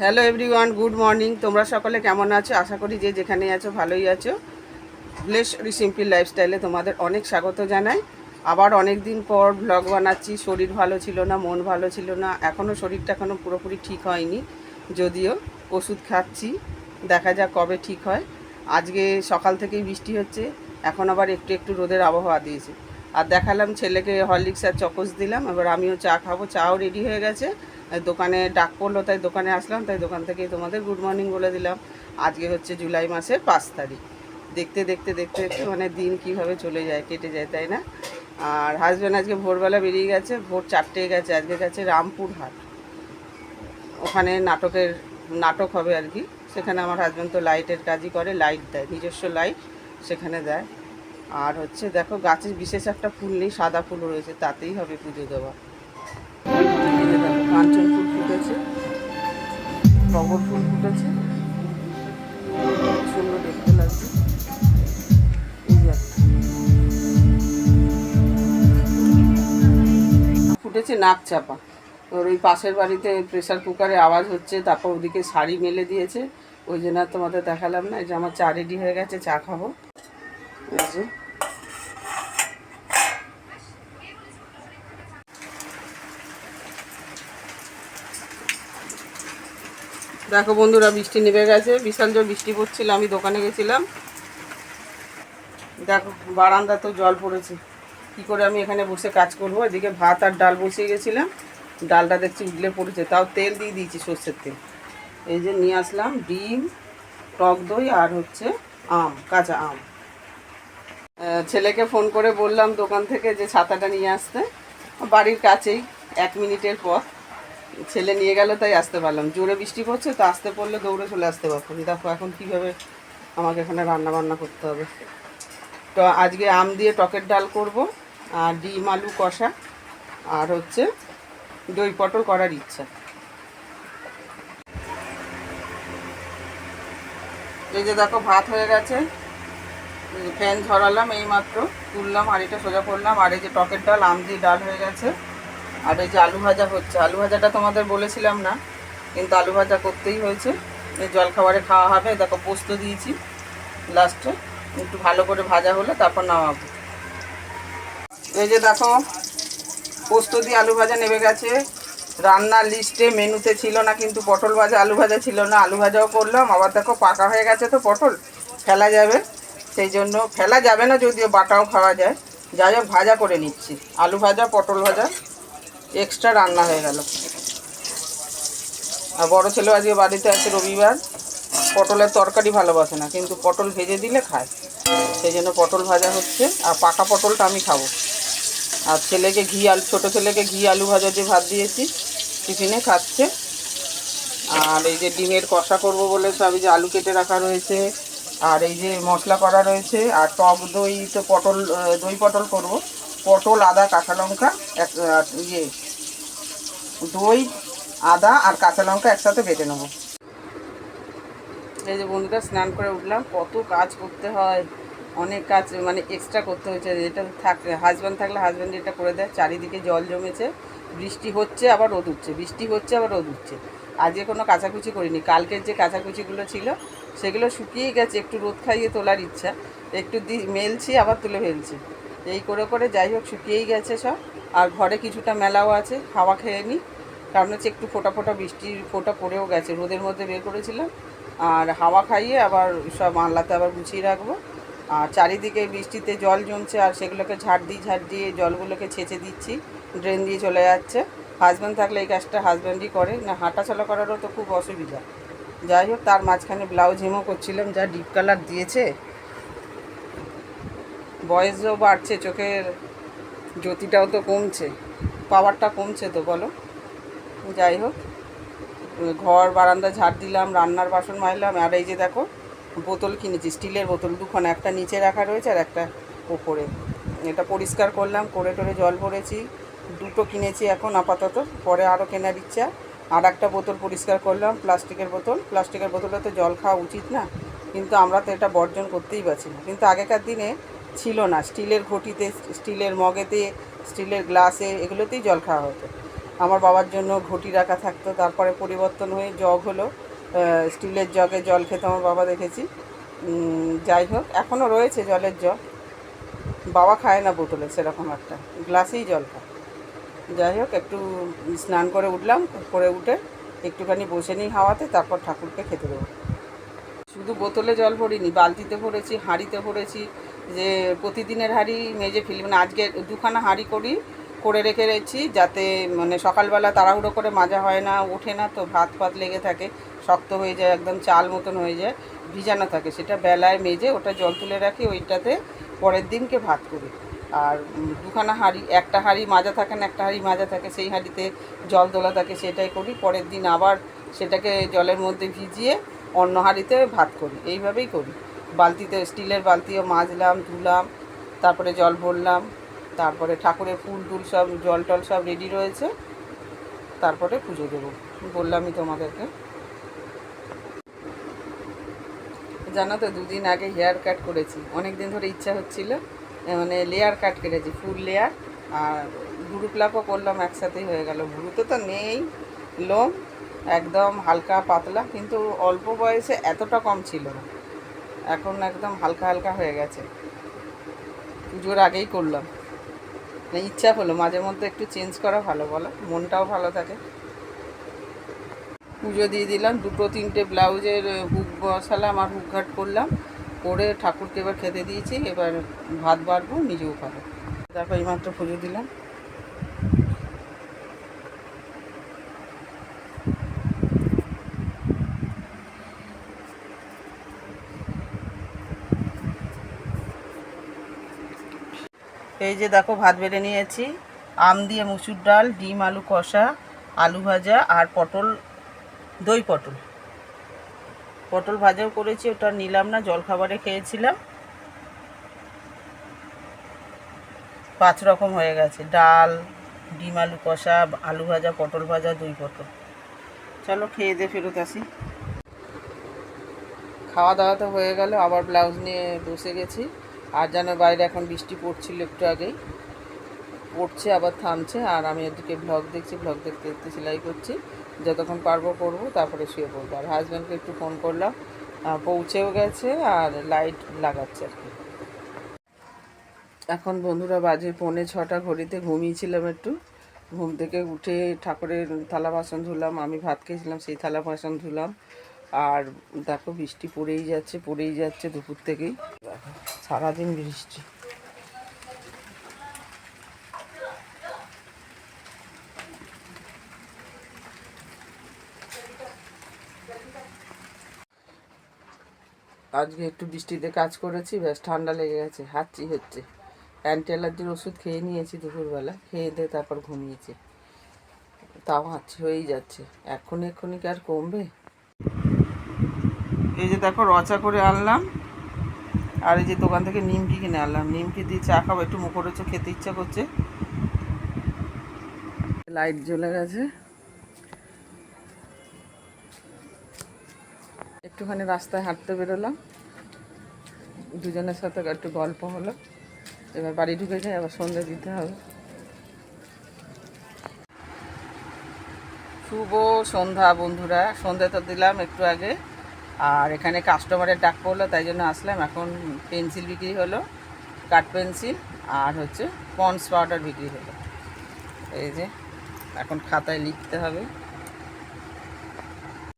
Hello everyone, good morning. তোমরা সকলে কেমন আছো? আশা করি যে যেখানে আছো ভালোই আছো। ব্লেস সিম্পল লাইফস্টাইলে তোমাদের অনেক স্বাগত জানাই। আবার অনেক দিন পর ব্লগ বানাচ্ছি। শরীর ভালো ছিল না, মন ভালো ছিল না, শরীরটা এখনও পুরোপুরি ঠিক হয়নি, যদিও ওষুধ খাচ্ছি, দেখা যাক কবে ঠিক হয়। আজকে সকাল থেকেই বৃষ্টি হচ্ছে, এখন আবার একটু একটু রোদের আবহাওয়া দিয়েছে। আর দেখালাম ছেলেকে হরলিক্স আর চকোস দিলাম, এবার আমিও চা খাবো। চাও রেডি হয়ে গেছে, দোকানে ডাক পড়লো তাই দোকানে আসলাম, তাই দোকান থেকেই তোমাদের গুড মর্নিং বলে দিলাম। আজকে হচ্ছে জুলাই মাসের 5 তারিখ। দেখতে দেখতে দেখতে দেখতে মানে দিন কীভাবে চলে যায়, কেটে যায়, তাই না? আর হাজব্যান্ড আজকে ভোরবেলা বেরিয়ে গেছে, ভোর 4টেয় গেছে। আজকে গেছে রামপুরহাট, ওখানে নাটক হবে আর কি। সেখানে আমার হাজব্যান্ড তো লাইটের কাজই করে, লাইট দেয়, নিজস্ব লাইট সেখানে দেয়। আর হচ্ছে দেখো, গাছে বিশেষ একটা ফুল নেই, সাদা ফুল রয়েছে, তাতেই হবে পুজো দেওয়া। দেখো কাঞ্চন ফুল ফুটেছে, টগর ফুল ফুটেছে, সুন্দর দেখতে লাগছে। এই যে ফুটেছে নাক চাপা। ওর ওই পাশের বাড়িতে প্রেসার কুকারে আওয়াজ হচ্ছে, তারপর ওদিকে শাড়ি মেলে দিয়েছে, ওই জন্য আর তোমাদের দেখালাম না। এই যে আমার চা রেডি হয়ে গেছে, চা খাবো। এই যে দেখো বন্ধুরা, বৃষ্টি নেমে গেছে, বিশাল জোর বৃষ্টি পড়ছিল। আমি দোকানে গেছিলাম, দেখো বারান্দা তো জল পড়েছে। কী করে আমি এখানে বসে কাজ করবো? এদিকে ভাত আর ডাল বসিয়ে গেছিলাম, ডালটা দেখছি উগলে পড়েছে, তাও তেল দিয়ে দিয়েছি, সর্ষের তেল। এই যে নিয়ে আসলাম ডিম, টক দই আর হচ্ছে আম, কাঁচা আম। ছেলেকে ফোন করে বললাম দোকান থেকে যে ছাতাটা নিয়ে আসতে, বাড়ির কাছেই 1 মিনিটের পথ। ছেলে নিয়ে গেল তাই আসতে পারলাম। জোরে বৃষ্টি পড়ছে তো, আসতে পড়লে দৌড়ে চলে আসতে পারতাম। দেখো এখন কীভাবে আমাকে এখানে রান্না বান্না করতে হবে। তো আজকে আম দিয়ে টকের ডাল করব, আর ডিম আলু কষা, আর হচ্ছে দই পটল করার ইচ্ছা। এই যে দেখো ভাত হয়ে গেছে, ফ্যান ঝরালাম এইমাত্র, তুললাম, আর এটা সোজা করলাম। আর এই যে টকের ডাল, আম দিয়ে ডাল হয়ে গেছে। আর এই যে আলু ভাজা হচ্ছে, আলু ভাজাটা তোমাদের বলেছিলাম না, কিন্তু আলু ভাজা করতেই হয়েছে। এই জলখাবারে খাওয়া হবে। দেখো পোস্ত দিয়েছি লাস্টে, একটু ভালো করে ভাজা হলে তারপর নামাবো। এই যে দেখো পোস্ত দিয়ে আলু ভাজা নেমে গেছে। রান্নার লিস্টে মেনুতে ছিল না, কিন্তু পটল ভাজা আলু ভাজা ছিল না, আলু ভাজাও করলাম। আবার দেখো পাকা হয়ে গেছে তো পটল, ফেলা যাবে, সেই জন্য ফেলা যাবে না, যদিও বাটাও খাওয়া যায়। যাই হোক ভাজা করে নিচ্ছি, আলু ভাজা পটল ভাজা এক্সট্রা রান্না হয়ে গেল। আর বড়ো ছেলে আজকে বাড়িতে আছে, রবিবার। পটলের তরকারি ভালোবাসে না, কিন্তু পটল ভেজে দিলে খায়, সেই জন্য পটল ভাজা হচ্ছে। আর পাকা পটলটা আমি খাবো। আর ছেলেকে ছোটো ছেলেকে ঘি আলু ভাজা দিয়ে ভাত দিয়েছি, টিফিনে খাচ্ছে। আর এই যে ডিমের কষা করব বলে সব, এই যে আলু কেটে রাখা রয়েছে, আর এই যে মশলা করা রয়েছে, আর টক দই তো দই পটল করব। পটল, আদা, কাঁচা লঙ্কা, ইয়ে দই, আদা আর কাঁচা লঙ্কা একসাথে বেটে নেবো। এই যে বন্ধুরা, স্নান করে উঠলাম, কত কাজ করতে হয়, অনেক কাজ মানে এক্সট্রা করতে হয়েছে। এটা হাজব্যান্ড থাকলে হাজব্যান্ড এটা করে দেয়। চারিদিকে জল জমেছে, বৃষ্টি হচ্ছে আবার রোদ উঠছে, বৃষ্টি হচ্ছে আবার রোদ উঠছে। আজকে কোনো কাচাকুচি করিনি, কালকের যে কাচাকুচিগুলো ছিল সেগুলো শুকিয়েই গেছে, একটু রোদ খাইয়ে তোলার ইচ্ছা, একটু মেলছি আবার তুলে ফেলছি, এই করে করে যাই হোক শুকিয়েই গেছে সব। আর ঘরে কিছুটা মেলাও আছে, হাওয়া খেয়ে নিই, কারণ হচ্ছে একটু ফোটা ফোটা বৃষ্টির ফোঁটা পড়েও গেছে, রোদের মধ্যে বের করেছিলাম। আর হাওয়া খাইয়ে আবার সব আনলাতে আবার গুছিয়ে রাখবো। আর চারিদিকে বৃষ্টিতে জল জমছে, আর সেগুলোকে ঝাড় দিয়ে জলগুলোকে ছেঁচে দিচ্ছি, ড্রেন দিয়ে চলে যাচ্ছে। হাজব্যান্ড থাকলে এই কাজটা হাজব্যান্ডই করে, না হাঁটাচলা করারও তো খুব অসুবিধা। যাই হোক, তার মাঝখানে ব্লাউজ হেমো করছিলাম, যা ডিপ কালার দিয়েছে, বয়সও বাড়ছে, চোখের জ্যোতিটাও তো কমছে, পাওয়ারটা কমছে তো বলো। যাই হোক, ঘর বারান্দা ঝাড় দিলাম, রান্নার বাসন মাজলাম। আর এই যে দেখো বোতল কিনেছি, স্টিলের বোতল দুখানা, একটা নিচে রাখা রয়েছে আর একটা ওপরে। এটা পরিষ্কার করলাম, করে জল ভরেছি, দুটো কিনেছি এখন আপাতত, পরে আরও কেনার ইচ্ছা। আর একটা বোতল পরিষ্কার করলাম, প্লাস্টিকের বোতলে তো জল খাওয়া উচিত না, কিন্তু আমরা তো এটা বর্জন করতেই পারছি না। কিন্তু আগেকার দিনে ছিল না, স্টিলের ঘটিতে, স্টিলের মগেতে, স্টিলের গ্লাসে, এগুলোতেই জল খাওয়া হতো। আমার বাবার জন্য ঘটি রাখা থাকতো, তারপরে পরিবর্তন হয়ে জগ হলো, স্টিলের জগে জল খেতে আমার বাবা দেখেছি। যাই হোক, এখনও রয়েছে জলের জগ। বাবা খায় না বোতলে, সেরকম একটা গ্লাসেই জল খায়। যাই হোক, একটু স্নান করে উঠলাম, করে উঠে একটুখানি বসে নিই হাওয়াতে, তারপর ঠাকুরকে খেতে দেবো। শুধু বোতলে জল ভরিনি, বালতিতে ভরেছি, হাঁড়িতে ভরেছি। যে প্রতিদিনের হাঁড়ি মেজে ফেলি, মানে আজকে দুখানা হাঁড়ি করে রেখে রেখেছি, যাতে মানে সকালবেলা তাড়াহুড়ো করে মাজা হয় না, ওঠে না তো, ভাত ফাত লেগে থাকে, শক্ত হয়ে যায়, একদম চাল মতন হয়ে যায়, ভিজানো থাকে, সেটা বেলায় মেজে ওটা জল তুলে রাখি, ওইটাতে পরের দিনকে ভাত করি। আর দুখানা হাঁড়ি, একটা হাঁড়ি মাজা থাকে না, একটা হাঁড়ি মাজা থাকে, সেই হাঁড়িতে জল তোলা থাকে, সেটাই করি। পরের দিন আবার সেটাকে জলের মধ্যে ভিজিয়ে অন্য হাঁড়িতে ভাত করি, এইভাবেই করি। বালতিতে, স্টিলের বালতিও মাজলাম, ধুলাম, তারপরে জল ভরলাম, তারপরে ঠাকুরের ফুল টুল সব, জল টল সব রেডি রয়েছে, তারপরে পুজো দেবো। বললামই তোমাদেরকে। জানো তো, দুদিন আগে হেয়ার কাট করেছি, অনেক দিন ধরে ইচ্ছা হচ্ছিল, মানে লেয়ার কাট কেটেছি, ফুল লেয়ার। আর ভুরু প্লাকও করলাম, একসাথেই হয়ে গেল। ভুরুতে তো নেই লোম, একদম হালকা পাতলা, কিন্তু অল্প বয়সে এতটা কম ছিল না, এখন একদম হালকা হালকা হয়ে গেছে। পুজোর আগেই করলাম, মানে ইচ্ছা হলো মাঝে মধ্যে একটু চেঞ্জ করা ভালো, বলো, মনটাও ভালো থাকে। পুজো দিয়ে দিলাম, দুটো তিনটে ব্লাউজের হুক বসালাম আর হুক ঘাট করলাম, করে ঠাকুরকে এবার খেতে দিয়েছি। এবার ভাত বাড়বো, নিজেও খাবো। দেখো, এইমাত্র পুজো দিলাম। এই যে দেখো, ভাত বেড়ে নিয়েছি, আম দিয়ে মুসুর ডাল, ডিম আলু কষা, আলু ভাজা, আর পটল, দই পটল, পটল ভাজাও করেছি, ওটা নিলাম না, জলখাবারে খেয়েছিলাম। 5 রকম হয়ে গেছে, ডাল, ডিম আলু কষা, আলু ভাজা, পটল ভাজা, দই পটল। চলো খেয়ে দিয়ে ফেরত আসি। খাওয়া দাওয়া তো হয়ে গেল, আবার ব্লাউজ নিয়ে বসে গেছি। আর যেন বাইরে এখন বৃষ্টি পড়ছিল, একটু আগেই পড়ছে, আবার থামছে। আর আমি এদিকে ভ্লগ দেখছি, ভ্লগ দেখতে দেখতে সেলাই করছি, যতক্ষণ পারবো করবো, তারপরে শুয়ে পড়বো। আর হাজব্যান্ডকে একটু ফোন করলাম, পৌঁছেও গেছে, আর লাইট লাগাচ্ছে আর কি। এখন বন্ধুরা বাজে 5:45, ঘড়িতে ঘুমিয়েছিলাম একটু, ঘুম থেকে উঠে ঠাকুরের থালা বাসন ধুলাম, আমি ভাত খেয়েছিলাম সেই থালা বাসন ধুলাম। আর দেখো, বৃষ্টি পড়েই যাচ্ছে দুপুর থেকেই, দেখো সারাদিন বৃষ্টি। আজকে একটু বৃষ্টিতে কাজ করেছি, ব্যাস ঠান্ডা লেগে গেছে, হাঁচি হচ্ছে। অ্যান্টি অ্যালার্জির ওষুধ খেয়ে নিয়েছি দুপুরবেলা, খেয়ে দিয়ে তারপর ঘুমিয়েছি, তাও হাঁচি হয়েই যাচ্ছে। এক্ষুনি কি আর কমবে? এই যে দেখো, রচা করে আনলাম, আর এই যে দোকান থেকে নিমকি কিনে আনলাম, নিমকি দিয়ে চা খাবো, একটু মুখরোচক খেতে ইচ্ছা করছে। লাইট জ্বলে গেছে, একটুখানি রাস্তায় হাঁটতে বেরোলাম, দুজনের সাথে একটু গল্প হলো। এবার বাড়ি ঢুকে যাই, আবার সন্ধ্যে দিতে হবে। শুভ সন্ধ্যা বন্ধুরা, সন্ধ্যে তো দিলাম একটু আগে। আর এখানে কাস্টমারের ডাক পড়লো, তাই জন্য আসলাম। এখন পেন্সিল বিক্রি হলো, কাঠ পেন্সিল, আর হচ্ছে পন্ডস পাউডার বিক্রি হলো। এই যে এখন খাতায় লিখতে হবে,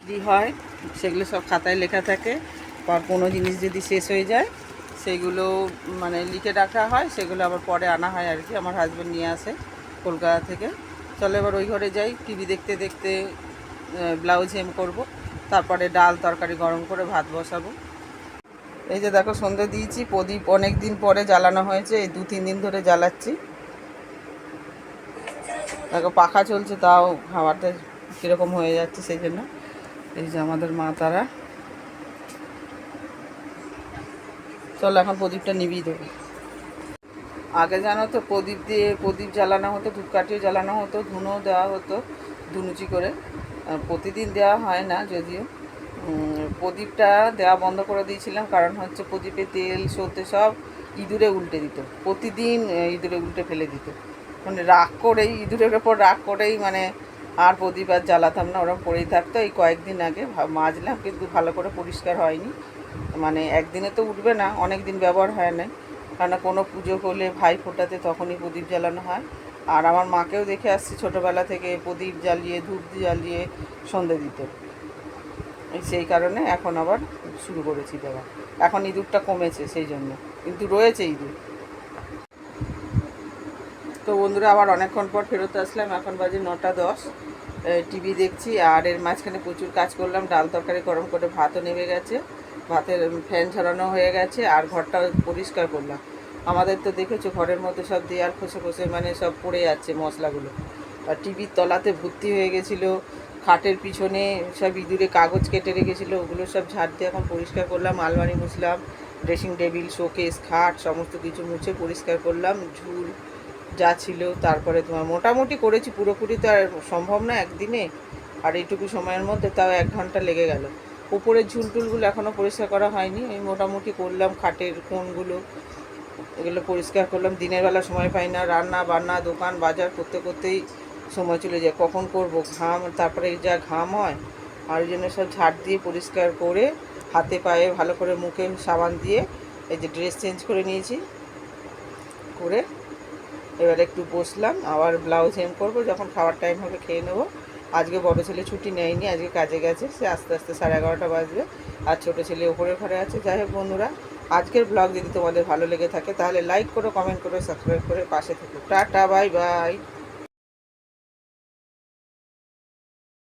কি হয় সেগুলো সব খাতায় লেখা থাকে। বা কোনো জিনিস যদি শেষ হয়ে যায়, সেগুলো মানে লিখে রাখা হয়, সেগুলো আবার পরে আনা হয় আর কি, আমার হাজব্যান্ড নিয়ে আসে কলকাতা থেকে। চলো এবার ওই ঘরে যাই, টিভি দেখতে দেখতে ব্লাউজ হেম করব, তারপরে ডাল তরকারি গরম করে ভাত বসাবো। এই যে দেখো, সন্ধে দিয়েছি, প্রদীপ অনেক দিন পরে জ্বালানো হয়েছে, এই 2-3 দিন ধরে জ্বালাচ্ছি। দেখো পাখা চলছে, তাও হাওয়াটা কীরকম হয়ে যাচ্ছে, সেই জন্য। এই যে আমাদের মা তারা। চলো এখন প্রদীপটা নিভিয়ে দেবো। আগে জানো তো, প্রদীপ জ্বালানো হতো, ধূপকাঠিও জ্বালানো হতো, ধুনোও দেওয়া হতো ধুনুচি করে। প্রতিদিন দেওয়া হয় না যদিও। প্রদীপটা দেওয়া বন্ধ করে দিয়েছিলাম, কারণ হচ্ছে প্রদীপে তেল সর্ষে সব ইঁদুরে উল্টে দিত, প্রতিদিন ইঁদুরে উল্টে ফেলে দিত। মানে রাগ করেই, ইঁদুরের ওপর রাগ করেই মানে আর প্রদীপ আর জ্বালাতাম না, ওরকম পড়েই থাকতো। এই কয়েকদিন আগে মাজলাম, কিন্তু ভালো করে পরিষ্কার হয়নি। মানে একদিনে তো উঠবে না, অনেক দিন ব্যবহার হয় না, কারণ কোনো পুজো করলে ভাই ফোটাতে তখনই প্রদীপ জ্বালানো হয়। আর আমার মাকেও দেখে আসছি ছোটোবেলা থেকে প্রদীপ জ্বালিয়ে ধূপ জ্বালিয়ে সন্ধে দিত, সেই কারণে এখন আবার শুরু করেছি দেওয়া। এখন ইঁদুরটা কমেছে সেই জন্য, কিন্তু রয়েছে ইঁদুর। তো বন্ধুরা, আবার অনেকক্ষণ পর ফেরত আসলাম। এখন বাজে 9টা 10, টিভি দেখছি। আর এর মাঝখানে প্রচুর কাজ করলাম, ডাল তরকারি গরম করে ভাতও নেমে গেছে, ভাতের ফ্যান ঝরানো হয়ে গেছে, আর ঘরটা পরিষ্কার করলাম। আমাদের তো দেখেছো ঘরের মধ্যে সব দেয়াল খসে খসে মানে সব পড়ে যাচ্ছে মশলাগুলো, আর টিভির তলাতে ভর্তি হয়ে গেছিলো, খাটের পিছনে সব ইঁদুরে কাগজ কেটে রেখেছিলো, ওগুলো সব ঝাড় দিয়ে এখন পরিষ্কার করলাম। আলমারি মুছলাম, ড্রেসিং টেবিল, শোকেস, খাট সমস্ত কিছু মুছে পরিষ্কার করলাম, ঝুল যা ছিল। তারপরে তোমার মোটামুটি করেছি, পুরোপুরি তো আর সম্ভব না একদিনে, আর এইটুকু সময়ের মধ্যে তাও 1 ঘন্টা লেগে গেল। উপরের ঝুলটুলগুলো এখনও পরিষ্কার করা হয়নি, আমি মোটামুটি করলাম। খাটের কোণগুলো এগুলো পরিষ্কার করলাম। দিনের বেলা সময় পাই না, রান্না বান্না দোকান বাজার করতে করতেই সময় চলে যায়, কখন করব, ঘাম, তারপরে যা ঘাম হয়। আর ওই জন্য সব ঝাড় দিয়ে পরিষ্কার করে হাতে পায়ে ভালো করে মুখে সাবান দিয়ে এই যে ড্রেস চেঞ্জ করে নিয়েছি, করে এবার একটু বসলাম। আবার ব্লাউজ হেম করবো, যখন খাওয়ার টাইম হবে খেয়ে নেবো। আজকে বড় ছেলে ছুটি নেয়নি, আজকে কাজে গেছে, সে আস্তে আস্তে 11:30 বাজবে। আর ছোটো ছেলে ওপরের ঘরে আছে। যাই হোক বন্ধুরা, আজকের ব্লগ যদি তোমাদের ভালো লেগে থাকে তাহলে লাইক করো, কমেন্ট করো, সাবস্ক্রাইব করে পাশে থেকো। Tata, bye bye.